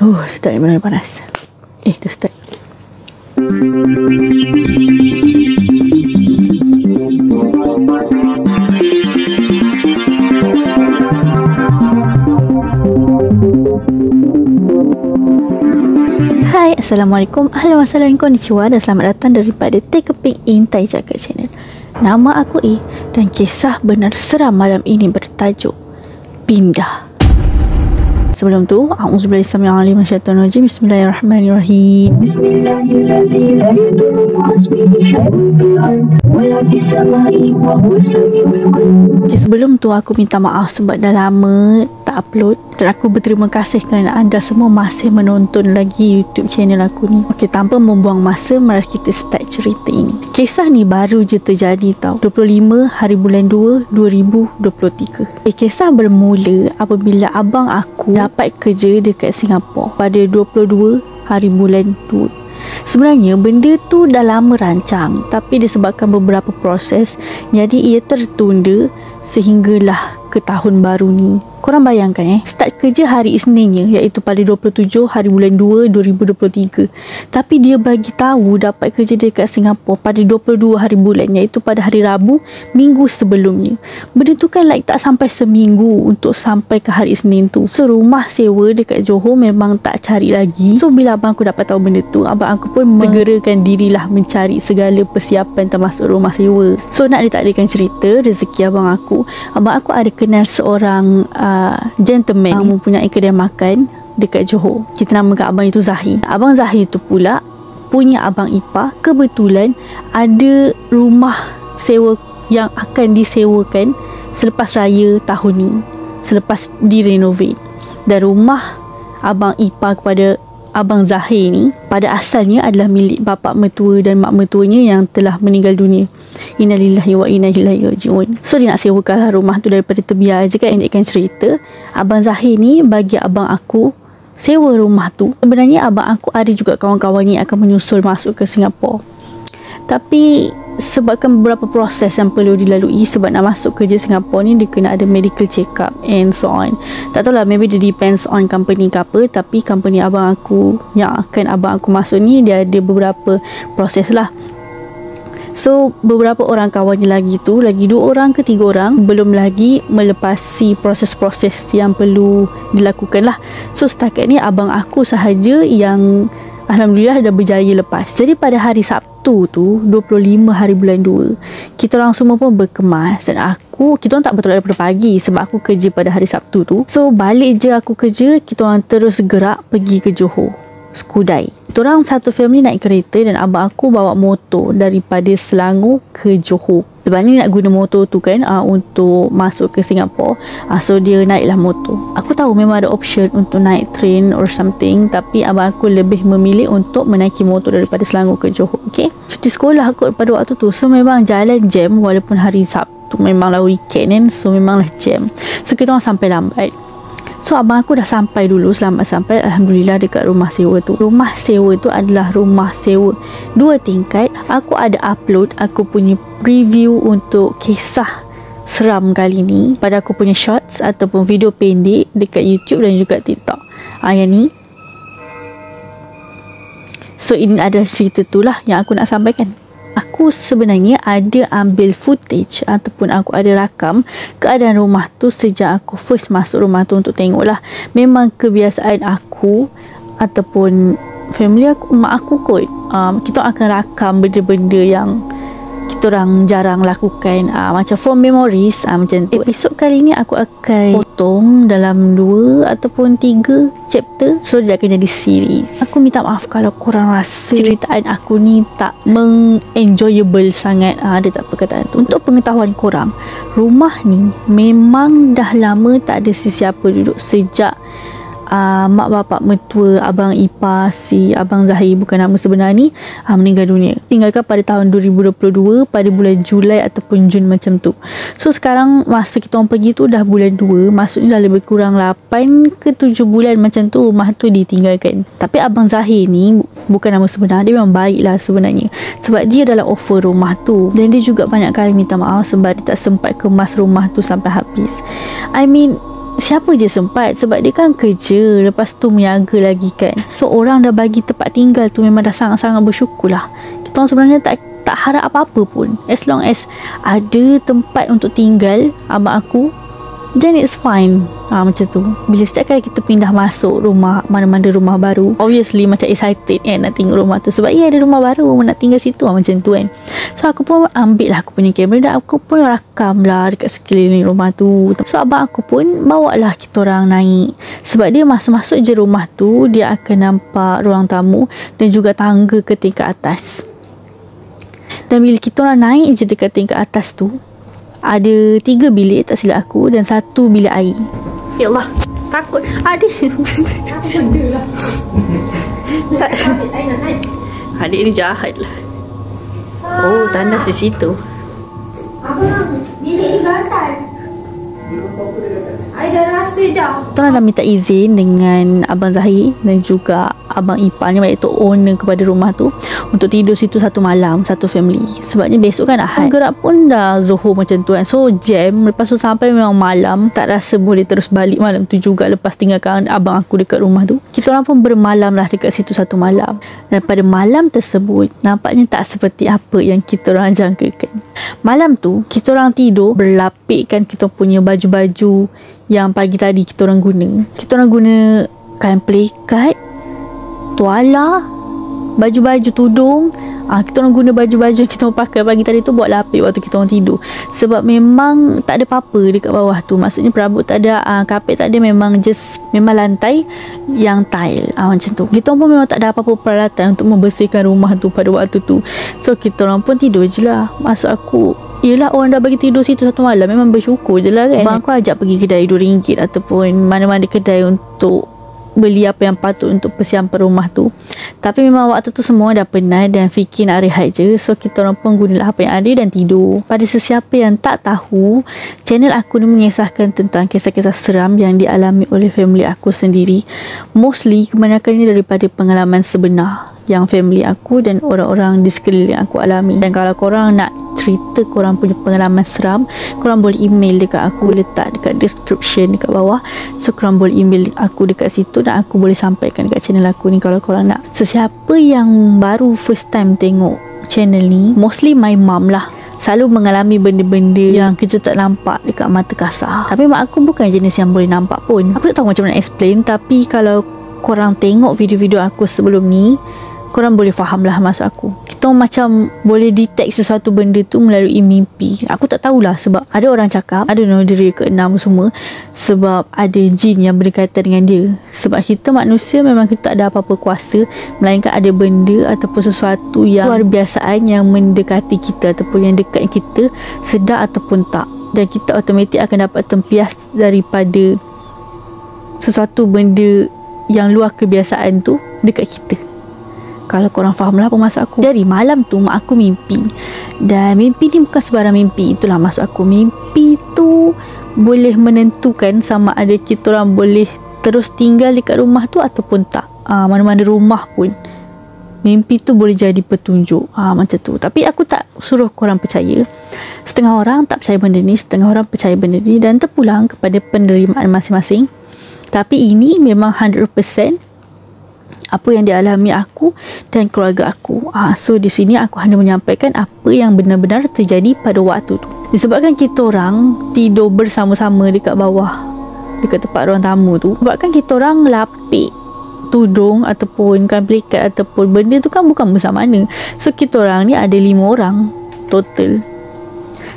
Sedap ni benar panas. Dah start. Hai, Assalamualaikum, ahlan wa sahlan, konnichiwa dan selamat datang daripada Take a Peek in Tai Cakap Channel. Nama aku dan kisah benar seram malam ini bertajuk Pindah. Sebelum tu, a'udzubillahi minasyaitonir rajim. Bismillahirrahmanirrahim. Okay, sebelum tu aku minta maaf sebab dah lama tak upload, dan aku berterima kasih kerana anda semua masih menonton lagi YouTube channel aku ni. Okay, tanpa membuang masa, mari kita start cerita ini. Kisah ni baru je terjadi tau, 25 hari bulan 2 2023. Kisah bermula apabila abang aku dapat kerja dekat Singapura pada 22 hari bulan 2. Sebenarnya benda tu dah lama rancang, tapi disebabkan beberapa proses, jadi ia tertunda sehinggalah ke tahun baru ni. Korang bayangkan start kerja hari Isninnya, iaitu pada 27 hari bulan 2 2023. Tapi dia bagi tahu dapat kerja dekat Singapura pada 22 hari bulan, iaitu pada hari Rabu minggu sebelumnya. Benda tu kan like tak sampai seminggu untuk sampai ke hari Isnin tu. So rumah sewa dekat Johor memang tak cari lagi. So bila abang aku dapat tahu benda tu, abang aku pun menggerakan dirilah mencari segala persiapan termasuk rumah sewa. So nak ditakdirkan cerita, rezeki abang aku ada kenal seorang gentleman yang mempunyai kedai makan dekat Johor. Kita namakan abang itu Zahir. Abang Zahir tu pula punya abang ipar kebetulan ada rumah sewa yang akan disewakan selepas raya tahun ni, selepas direnovate. Dan rumah abang ipar kepada abang Zahir ni pada asalnya adalah milik bapa mertua dan mak mertuanya yang telah meninggal dunia. Innalillahi wa inna ilaihi raji'un. So dia nak sewakan rumah tu daripada terbiar je kan. Endekkan cerita, abang Zahir ni bagi abang aku sewa rumah tu. Sebenarnya abang aku ada juga kawan-kawan ni akan menyusul masuk ke Singapura, tapi sebabkan beberapa proses yang perlu dilalui sebab nak masuk kerja Singapura ni, dia kena ada medical check up and so on. Tak tahulah, maybe it depends on company ke apa, tapi company abang aku yang akan abang aku masuk ni, dia ada beberapa proses lah. So beberapa orang kawannya lagi tu, lagi 2 orang ke 3 orang, belum lagi melepasi proses-proses yang perlu dilakukan lah. So setakat ni abang aku sahaja yang alhamdulillah dah berjaya lepas. Jadi pada hari Sabtu tu, 25 hari bulan 2, kita orang semua pun berkemas. Dan kita orang tak betul daripada pagi sebab aku kerja pada hari Sabtu tu. So balik je aku kerja, kita orang terus gerak pergi ke Johor, Skudai. Kita orang satu family naik kereta dan abang aku bawa motor daripada Selangor ke Johor. Sebabnya nak guna motor tu kan untuk masuk ke Singapura. So dia naiklah motor. Aku tahu memang ada option untuk naik train or something, tapi abang aku lebih memilih untuk menaiki motor daripada Selangor ke Johor. Okay, cuti sekolah aku pada waktu tu, so memang jalan jam walaupun hari Sabtu, memanglah weekend kan, so memanglah jam. So kita orang sampai lambat. So abang aku dah sampai dulu, selamat sampai alhamdulillah dekat rumah sewa tu. Rumah sewa tu adalah rumah sewa 2 tingkat. Aku ada upload aku punya preview untuk kisah seram kali ni pada aku punya shorts ataupun video pendek dekat YouTube dan juga TikTok. Yang ni. So ini ada cerita tu lah yang aku nak sampaikan. Aku sebenarnya ada ambil footage ataupun aku ada rakam keadaan rumah tu sejak aku first masuk rumah tu untuk tengok lah. Memang kebiasaan aku ataupun family aku, mak aku kot, kita akan rakam benda-benda yang kita orang jarang lakukan, macam for memories, macam tu. Episod kali ni aku akan potong dalam 2 ataupun 3 chapter, so dia akan jadi series. Aku minta maaf kalau korang rasa ceritaan aku ni tak enjoyable sangat, ada tak perkataan tu. Untuk pengetahuan korang, rumah ni memang dah lama tak ada sesiapa duduk sejak mak bapak mertua abang ipar si abang Zahir, bukan nama sebenar ni, meninggal dunia. Tinggalkan pada tahun 2022 pada bulan Julai ataupun Jun macam tu. So sekarang masa kita orang pergi tu dah bulan 2, maksudnya dah lebih kurang 8 ke 7 bulan macam tu rumah tu ditinggalkan. Tapi abang Zahir ni bukan nama sebenar, dia memang baik lah sebenarnya, sebab dia adalah offer rumah tu, dan dia juga banyak kali minta maaf sebab dia tak sempat kemas rumah tu sampai habis. I mean, siapa je sempat, sebab dia kan kerja, lepas tu meniaga lagi kan. So orang dah bagi tempat tinggal tu memang dah sangat-sangat bersyukur lah. Kita orang sebenarnya tak harap apa-apa pun, as long as ada tempat untuk tinggal abang aku, then it's fine. Macam tu. Bila setiap kali kita pindah masuk rumah, mana-mana rumah baru, obviously macam excited kan nak tengok rumah tu, sebab ada rumah baru, nak tinggal situ macam tu kan. So aku pun ambil lah aku punya kamera dan aku pun rakam lah dekat sekeliling rumah tu. So abang aku pun bawa lah kita orang naik, sebab dia masuk je rumah tu, dia akan nampak ruang tamu dan juga tangga ke tingkat atas. Dan bila kita orang naik je dekat tingkat atas tu, ada 3 bilik tak silap aku dan 1 bilik air. Ya Allah, takut adik. Apa benda lah. Adik ni jahat lah. Oh, tandas di situ. Abang, bilik ni gatal. I dah rasa dah. Kita orang dah minta izin dengan Abang Zahir dan juga Abang Ipar ni, iaitu owner kepada rumah tu, untuk tidur situ satu malam, satu family. Sebabnya besok kan Ahad, gerak pun dah Zohor macam tu kan. So jam, lepas tu sampai memang malam, tak rasa boleh terus balik malam tu juga lepas tinggalkan abang aku dekat rumah tu. Kita orang pun bermalam lah dekat situ satu malam. Dan pada malam tersebut, nampaknya tak seperti apa yang kita orang jangkakan. Malam tu, kita orang tidur berlapikkan kita punya baju-baju yang pagi tadi kita orang guna. Kita orang guna kain pelikat, tuala, baju-baju tudung. Kita orang guna baju-baju yang kita orang pakai pagi tadi tu buat lapik waktu kita orang tidur. Sebab memang tak ada apa-apa dekat bawah tu. Maksudnya perabot tak ada, kapet tak ada, memang lantai yang tile. Macam tu. Kita orang pun memang tak ada apa-apa peralatan untuk membersihkan rumah tu pada waktu tu. So kita orang pun tidur je lah. Maksud aku, yelah, orang dah bagi tidur situ satu malam, memang bersyukur je lah kan. Abang aku ajak pergi kedai RM2 ataupun mana-mana kedai untuk beli apa yang patut untuk persiapan rumah tu. Tapi memang waktu tu semua dah penat dan fikir nak rehat je. So kita orang pun gunalah apa yang ada dan tidur. Pada sesiapa yang tak tahu, channel aku ni mengisahkan tentang kisah-kisah seram yang dialami oleh family aku sendiri. Mostly kebanyakannya daripada pengalaman sebenar yang family aku dan orang-orang di sekeliling aku alami. Dan kalau korang nak cerita korang punya pengalaman seram, korang boleh email dekat aku, letak dekat description dekat bawah. So korang boleh email aku dekat situ dan aku boleh sampaikan dekat channel aku ni kalau korang nak. Sesiapa yang baru first time tengok channel ni, mostly my mom lah, selalu mengalami benda-benda yang kita tak nampak dekat mata kasar. Tapi mak aku bukan jenis yang boleh nampak pun. Aku tak tahu macam mana explain, tapi kalau korang tengok video-video aku sebelum ni, korang boleh faham lah maksud aku. Kita macam boleh detect sesuatu benda tu melalui mimpi. Aku tak tahulah, sebab ada orang cakap ada dari ke-6 semua, sebab ada jin yang berdekatan dengan dia. Sebab kita manusia memang kita tak ada apa-apa kuasa, melainkan ada benda ataupun sesuatu yang luar biasaan yang mendekati kita ataupun yang dekat kita, sedar ataupun tak. Dan kita automatik akan dapat tempias daripada sesuatu benda yang luar kebiasaan tu dekat kita. Kalau korang faham lah apa maksud aku. Jadi malam tu mak aku mimpi. Dan mimpi ni bukan sebarang mimpi. Itulah maksud aku. Mimpi tu boleh menentukan sama ada kita orang boleh terus tinggal dekat rumah tu ataupun tak. Mana-mana rumah pun, mimpi tu boleh jadi petunjuk. Macam tu. Tapi aku tak suruh korang percaya. Setengah orang tak percaya benda ni, setengah orang percaya benda ni, dan terpulang kepada penerimaan masing-masing. Tapi ini memang 100% apa yang dialami aku dan keluarga aku. So di sini aku hanya menyampaikan apa yang benar-benar terjadi pada waktu tu. Disebabkan kita orang tidur bersama-sama dekat bawah, dekat tempat ruang tamu tu, sebabkan kita orang lapik tudung ataupun kain pelikat ataupun benda tu kan bukan bersamaan. So kita orang ni ada 5 orang total.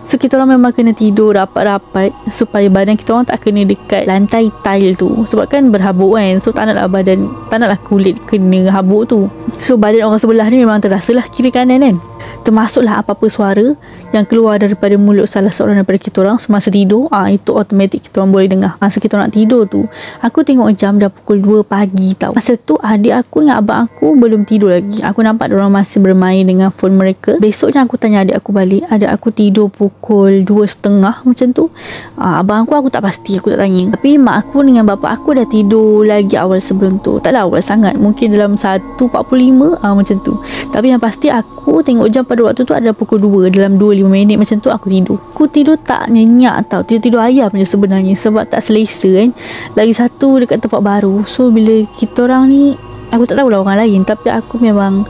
So kita orang memang kena tidur rapat-rapat supaya badan kita orang tak kena dekat lantai tile tu. Sebab kan berhabuk kan. So tak naklah kulit kena habuk tu. So badan orang sebelah ni memang terasalah kiri kanan kan. Termasuklah apa-apa suara yang keluar daripada mulut salah seorang daripada kita orang semasa tidur. Itu automatik kita orang boleh dengar. Masa kita nak tidur tu, aku tengok jam dah pukul 2 pagi tau. Masa tu adik aku dengan abang aku belum tidur lagi. Aku nampak diorang masih bermain dengan phone mereka. Besoknya aku tanya adik aku balik. Adik aku tidur pukul 2.30 macam tu. Abang aku tak pasti, aku tak tanya. Tapi mak aku dengan bapa aku dah tidur lagi awal sebelum tu. Taklah awal sangat, mungkin dalam 1.45 macam tu. Tapi yang pasti aku tengok jam pada waktu tu adalah pukul 2, dalam 2-5 minit macam tu aku tidur. Aku tidur tak nyenyak tau, tidur ayam je sebenarnya, sebab tak selesa kan. Lagi satu dekat tempat baru. So bila kita orang ni, aku tak tahulah orang lain, tapi aku memang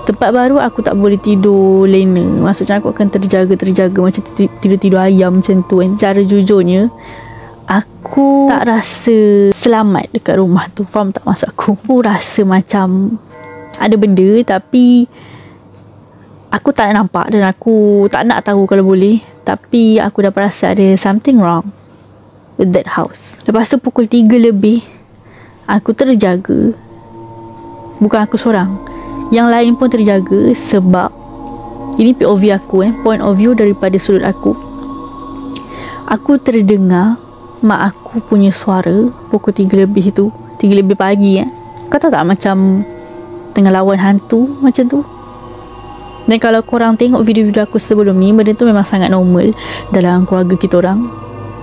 tempat baru aku tak boleh tidur lena. Maksudnya aku akan terjaga macam tidur ayam macam tu kan. Cara jujurnya, aku tak rasa selamat dekat rumah tu. Faham tak maksud aku? Aku rasa macam ada benda, tapi aku tak nak nampak dan aku tak nak tahu kalau boleh. Tapi aku dah rasa ada something wrong with that house. Lepas tu pukul 3 lebih, aku terjaga. Bukan aku seorang, yang lain pun terjaga, sebab ini POV aku point of view daripada sudut aku. Aku terdengar mak aku punya suara pukul 3 lebih tu, 3 lebih pagi Kau tahu tak, macam tengah lawan hantu macam tu. Dan kalau korang tengok video-video aku sebelum ni, benda tu memang sangat normal dalam keluarga kita orang.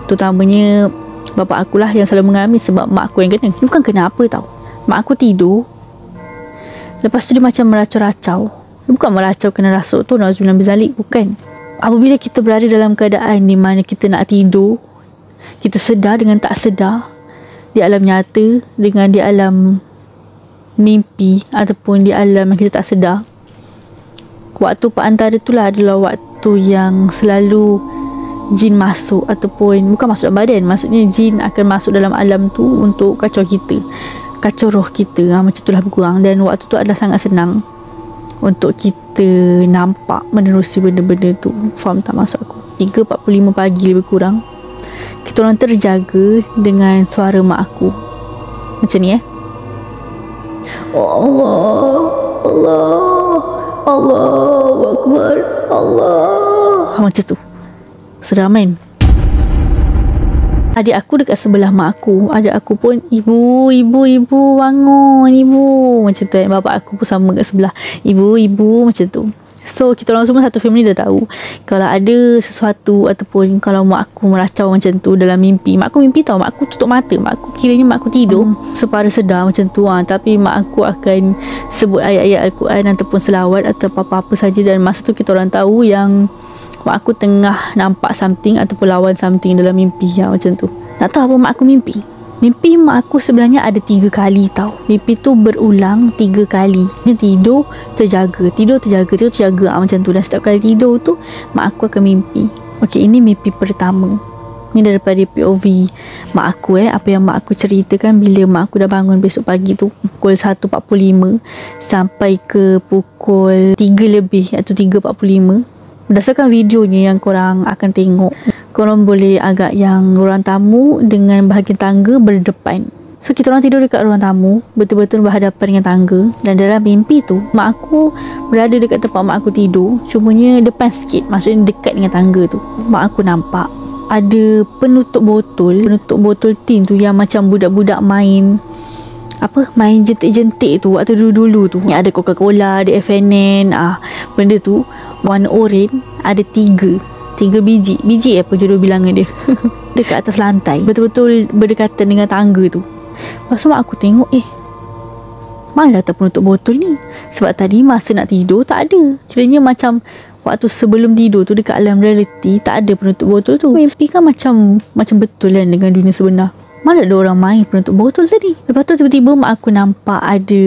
Terutamanya bapak aku lah yang selalu mengalami, sebab mak aku yang kena. Bukan kena apa tau, mak aku tidur, lepas tu dia macam meracau-racau. Bukan meracau kena rasuk tu, na'udzubillah min zalik, bukan. Apabila kita berada dalam keadaan di mana kita nak tidur, kita sedar dengan tak sedar, di alam nyata dengan di alam mimpi ataupun di alam yang kita tak sedar, waktu perantara itulah adalah waktu yang selalu jin masuk, ataupun bukan masuk dalam badan, maksudnya jin akan masuk dalam alam tu untuk kacau kita, kacau roh kita. Macam itulah berkurang. Dan waktu tu adalah sangat senang untuk kita nampak menerusi benda-benda tu. Faham tak maksud aku? 3.45 pagi lebih kurang, kita orang terjaga dengan suara mak aku macam ni Allahu Akbar, Allah. Macam tu. Seram kan? Adik aku dekat sebelah mak aku. Adik aku pun, ibu bangun, ibu. Macam tu kan. Bapak aku pun sama kat sebelah. Ibu, macam tu. So, kita orang semua satu family dah tahu kalau ada sesuatu ataupun kalau mak aku meracau macam tu dalam mimpi. Mak aku mimpi tahu, mak aku tutup mata. Mak aku kiranya mak aku tidur separa sedar macam tu. Tapi mak aku akan sebut ayat-ayat Al-Quran ataupun selawat atau apa-apa saja. Dan masa tu kita orang tahu yang mak aku tengah nampak something ataupun lawan something dalam mimpi macam tu. Nak tahu apa mak aku mimpi? Mimpi mak aku sebenarnya ada 3 kali tau. Mimpi tu berulang 3 kali. Dia tidur terjaga, tidur terjaga macam tu. Dan setiap kali tidur tu mak aku akan mimpi. Okey, ini mimpi pertama. Ni daripada POV mak aku apa yang mak aku ceritakan bila mak aku dah bangun besok pagi tu pukul 1.45 sampai ke pukul 3 lebih atau 3.45. Berdasarkan videonya yang korang akan tengok, korang boleh agak yang ruang tamu dengan bahagian tangga berdepan. So kita orang tidur dekat ruang tamu, betul-betul berhadapan dengan tangga. Dan dalam mimpi tu, mak aku berada dekat tempat mak aku tidur, cumanya depan sikit, maksudnya dekat dengan tangga tu. Mak aku nampak ada penutup botol tin tu yang macam budak-budak main jentik-jentik tu waktu dulu-dulu tu. Yang ada Coca-Cola, ada FNN, benda tu warna oranye, ada 3 biji apa jodoh bilangan dia dekat atas lantai, betul-betul berdekatan dengan tangga tu. Lepas tu mak aku tengok, mana datang penutup botol ni? Sebab tadi masa nak tidur tak ada. Kiranya macam waktu sebelum tidur tu dekat alam reality tak ada penutup botol tu. Mimpi kan macam betul kan dengan dunia sebenar. Mana ada orang main penutup botol tadi? Lepas tu tiba-tiba mak aku nampak ada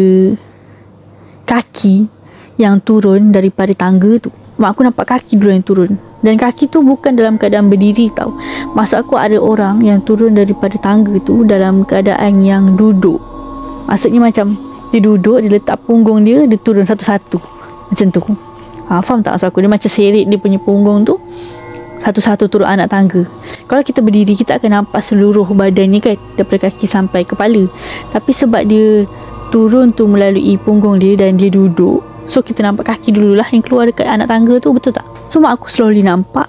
kaki yang turun daripada tangga tu. Mak aku nampak kaki dulu yang turun. Dan kaki tu bukan dalam keadaan berdiri tau. Maksud aku ada orang yang turun daripada tangga tu dalam keadaan yang duduk. Maksudnya macam dia duduk, dia letak punggung dia turun satu-satu. Macam tu. Faham tak maksud aku? Dia macam seret dia punya punggung tu satu-satu turun anak tangga. Kalau kita berdiri, kita akan nampak seluruh badannya kan, daripada kaki sampai kepala. Tapi sebab dia turun tu melalui punggung dia dan dia duduk, so kita nampak kaki dululah yang keluar dekat anak tangga tu, betul tak? So mak aku slowly nampak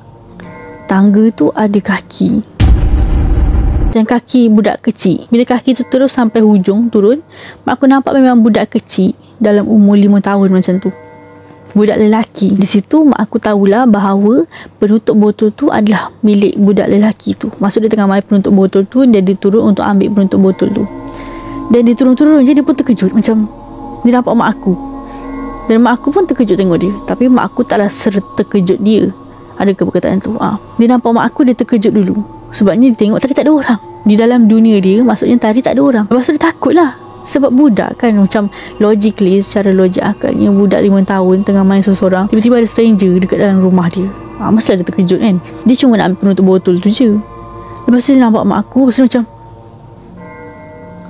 tangga tu ada kaki. Dan kaki budak kecil. Bila kaki tu terus sampai hujung turun, mak aku nampak memang budak kecil dalam umur 5 tahun macam tu. Budak lelaki. Di situ mak aku tahulah bahawa penutup botol tu adalah milik budak lelaki tu. Maksud dia tengah main penutup botol tu, dan dia turun untuk ambil penutup botol tu. Dan dia turun-turun je, dia pun terkejut. Macam dia nampak mak aku. Dan mak aku pun terkejut tengok dia. Tapi mak aku taklah terkejut dia. Adakah perkataan tu? Dia nampak mak aku, dia terkejut dulu. Sebabnya dia tengok tadi tak ada orang. Di dalam dunia dia, maksudnya tadi tak ada orang. Lepas tu dia takut lah. Sebab budak kan, macam logically, secara logik akalnya, budak 5 tahun tengah main seseorang, tiba-tiba ada stranger dekat dalam rumah dia. Mesti ada terkejut kan. Dia cuma nak ambil penutup botol tu je. Lepas tu dia nampak mak aku. Lepas tu macam,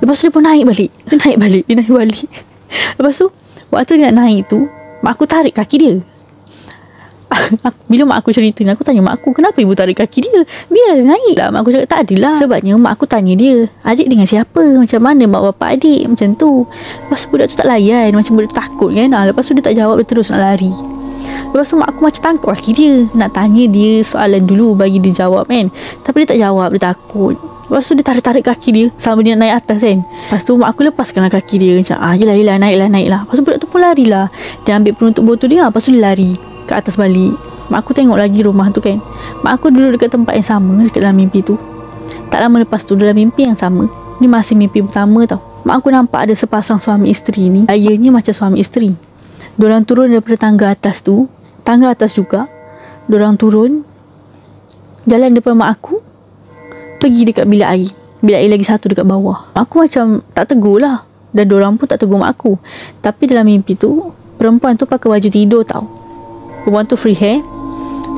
lepas tu dia pun naik balik. Dia naik balik. Lepas tu waktu dia nak naik tu, mak aku tarik kaki dia. Bila mak aku cerita ni, aku tanya mak aku, kenapa ibu tarik kaki dia? Biar dia naik lah. Mak aku cakap tak adalah. Sebabnya mak aku tanya dia, adik dengan siapa? Macam mana mak bapak adik? Macam tu. Lepas tu budak tu tak layan. Macam budak tu takut kan. Lepas tu dia tak jawab, dia terus nak lari. Lepas tu mak aku macam tangkap kaki dia, nak tanya dia soalan dulu bagi dia jawab kan. Tapi dia tak jawab, dia takut. Lepas tu dia tarik-tarik kaki dia sambil dia nak naik atas kan. Lepas tu mak aku lepaskanlah kaki dia. Macam yelah naiklah. Lepas tu budak tu pun larilah. Dia ambil penutup botol dia. Lepas tu dia lari ke atas balik. Mak aku tengok lagi rumah tu kan. Mak aku duduk dekat tempat yang sama, dekat dalam mimpi tu. Tak lama lepas tu, dalam mimpi yang sama, ni masih mimpi pertama tau, mak aku nampak ada sepasang suami isteri ni. Gayanya macam suami isteri. Diorang turun daripada tangga atas tu. Tangga atas juga. Diorang turun, jalan depan mak aku, pergi dekat bilik air. Bilik air lagi satu dekat bawah. Mak aku macam tak tegur lah. Dan diorang pun tak tegur mak aku. Tapi dalam mimpi tu, perempuan tu pakai baju tidur tau. Perempuan tu free hair,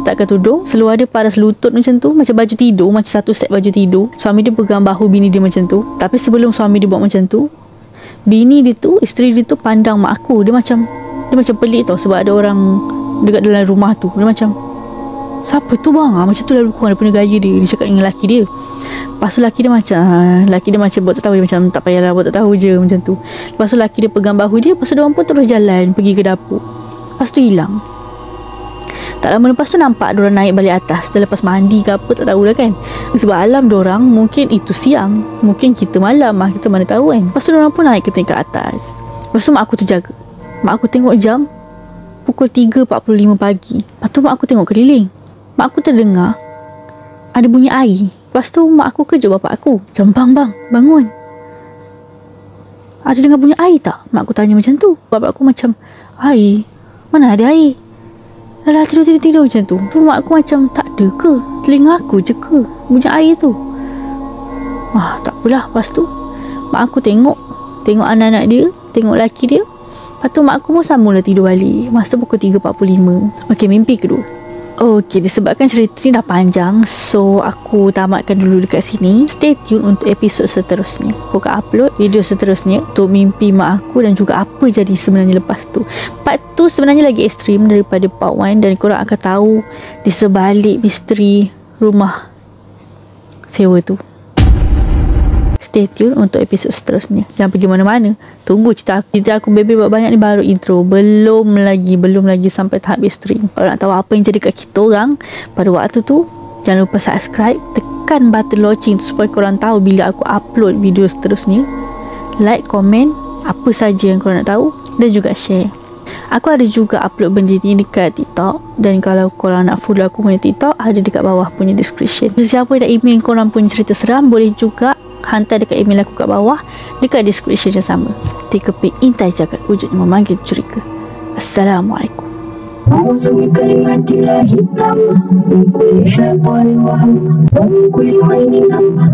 takkan tudung, seluar dia paras lutut macam tu, macam baju tidur, macam satu set baju tidur. Suami dia pegang bahu bini dia macam tu. Tapi sebelum suami dia buat macam tu, bini dia tu, isteri dia tu pandang mak aku. Dia macam pelik tau. Sebab ada orang dekat dalam rumah tu. Dia macam, siapa tu bang? Macam tu lalu kurang dia punya gaya dia. Dia cakap dengan lelaki dia. Lepas tu lelaki dia macam buat tak tahu. Dia macam tak payahlah buat tak tahu je macam tu. Lepas tu lelaki dia pegang bahu dia. Lepas tu diorang pun terus jalan pergi ke dapur. Lepas tu hilang. Tak lama lepas tu nampak diorang naik balik atas. Dah lepas mandi ke apa tak tahulah kan. Sebab alam diorang mungkin itu siang, mungkin kita malam lah, kita mana tahu kan. Lepas tu diorang pun naik ke tingkat atas. Lepas tu mak aku terjaga. Mak aku tengok jam, pukul 3.45 pagi. Lepas tu mak aku tengok keliling. Mak aku terdengar ada bunyi air. Lepas tu mak aku kejut bapak aku. Macam bang, bangun. Ada dengar bunyi air tak? Mak aku tanya macam tu. Bapak aku macam, air? Mana ada air? Dah tidur macam tu. Tu mak aku macam, tak ada ke? Telinga aku je ke bunyi air tu? Tak apalah. Lepas tu mak aku tengok anak-anak dia, tengok lelaki dia. Lepas tu mak aku pun sambunglah tidur balik. Masa tu pukul 3.45. Okey, mimpi kedua. Okey, disebabkan cerita ni dah panjang, so aku tamatkan dulu dekat sini. Stay tune untuk episod seterusnya. Aku akan upload video seterusnya untuk mimpi mak aku dan juga apa jadi sebenarnya lepas tu. Part tu sebenarnya lagi ekstrim daripada part 1 dan korang akan tahu di sebalik misteri rumah sewa tu. Stay tune untuk episod seterusnya. Jangan pergi mana-mana. Tunggu cerita aku baby buat banyak ni baru intro. Belum lagi sampai tahap ekstrim. Kalau nak tahu apa yang jadi kat kita orang pada waktu tu, jangan lupa subscribe, tekan button lonceng tu supaya korang tahu bila aku upload video seterusnya. Like, komen apa saja yang korang nak tahu dan juga share. Aku ada juga upload benda ni dekat TikTok. Dan kalau korang nak follow aku punya TikTok, ada dekat bawah punya description. Siapa yang dah email korang punya cerita seram, boleh juga hantar dekat email aku kat bawah dekat description yang sama. TKP Intai Jagat, wujudnya memanggil curiga. Assalamualaikum. أعوذ بكلمات الله التامة من كل شيطان وهم ومن كل عين لامة.